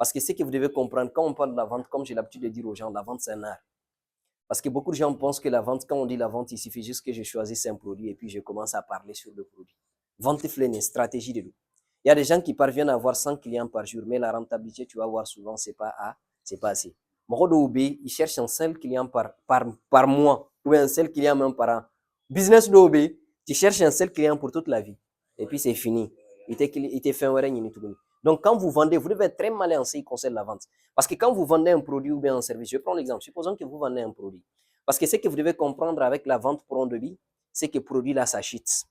Parce que ce que vous devez comprendre, quand on parle de la vente, comme j'ai l'habitude de dire aux gens, la vente, c'est un art. Parce que beaucoup de gens pensent que la vente, quand on dit la vente, il suffit juste que je choisisse un produit et puis je commence à parler sur le produit. Vente flânée, stratégie de loup. Il y a des gens qui parviennent à avoir 100 clients par jour, mais la rentabilité, tu vas voir souvent, c'est pas assez. Moro il cherche un seul client par mois ou un seul client même par an. Business d'OB, tu cherches un seul client pour toute la vie. Et puis c'est fini. Il te fait un règne. Donc quand vous vendez, vous devez être très malin en ce qui concerne la vente. Parce que quand vous vendez un produit ou bien un service, je prends l'exemple, supposons que vous vendez un produit. Parce que ce que vous devez comprendre avec la vente pour un devis, c'est que le produit là s'achète.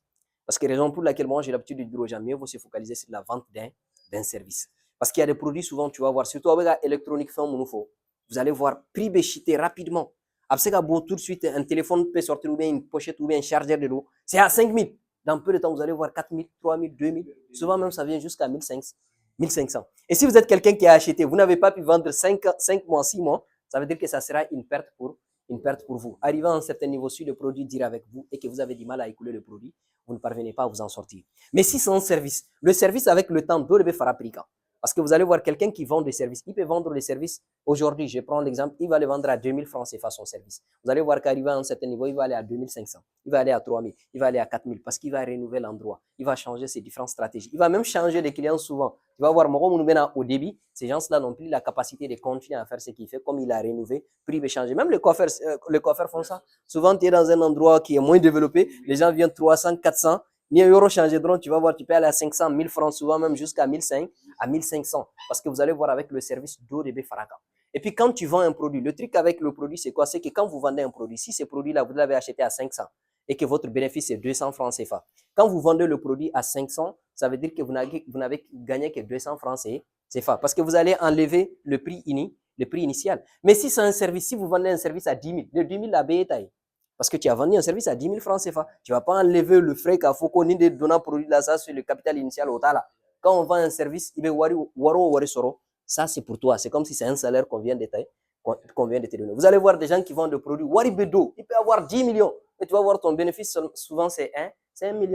Parce que raison pour laquelle moi j'ai l'habitude de dire aux gens, mieux vaut se focaliser sur la vente d'un service. Parce qu'il y a des produits souvent, tu vas voir, surtout avec l'électronique, vous allez voir prix béchité rapidement. Après tout de suite, un téléphone peut sortir ou bien une pochette ou bien un chargeur de l'eau. C'est à 5 000. Dans peu de temps, vous allez voir 4 000, 3 000, 2 000. Souvent même, ça vient jusqu'à 1 500. Et si vous êtes quelqu'un qui a acheté, vous n'avez pas pu vendre 5 mois, 6 mois, ça veut dire que ça sera une perte pour vous. Arrivant à un certain niveau, si le produit dure avec vous et que vous avez du mal à écouler le produit, vous ne parvenez pas à vous en sortir. Mais si c'est un service, le service avec le temps doit le faire appliquer. Parce que vous allez voir quelqu'un qui vend des services. Il peut vendre des services. Aujourd'hui, je prends l'exemple, il va les vendre à 2 000 francs CFA son service. Vous allez voir qu'arrivé à un certain niveau, il va aller à 2 500. Il va aller à 3 000. Il va aller à 4 000 parce qu'il va rénover l'endroit. Il va changer ses différentes stratégies. Il va même changer de clients souvent. Tu vas voir, au début, ces gens-là n'ont plus la capacité de continuer à faire ce qu'il fait. Comme il a rénové, prix va changer. Même les coiffeurs font ça. Souvent, tu es dans un endroit qui est moins développé. Les gens viennent 300, 400. Ni un euro changé de tu vas voir, tu peux aller à 500, 1000 francs, souvent même jusqu'à 1500, à 1500. Parce que vous allez voir avec le service d'ODB Faraka. Et puis, quand tu vends un produit, le truc avec le produit, c'est quoi? C'est que quand vous vendez un produit, si ce produit-là, vous l'avez acheté à 500 et que votre bénéfice est 200 francs CFA, quand vous vendez le produit à 500, ça veut dire que vous n'avez gagné que 200 francs CFA parce que vous allez enlever le prix initial. Mais si c'est un service, si vous vendez un service à 10 000, le 10 000, la baie est taille. Parce que tu as vendu un service à 10 000 francs CFA. Tu ne vas pas enlever le frais qu'il faut qu'on ait de donner produit là, ça sur le capital initial au là. Quand on vend un service, ça c'est pour toi. C'est comme si c'est un salaire qu'on vient de te donner. Vous allez voir des gens qui vendent des produits Waribedo. Il peut avoir 10 millions. Et tu vas voir ton bénéfice, souvent c'est 1 million.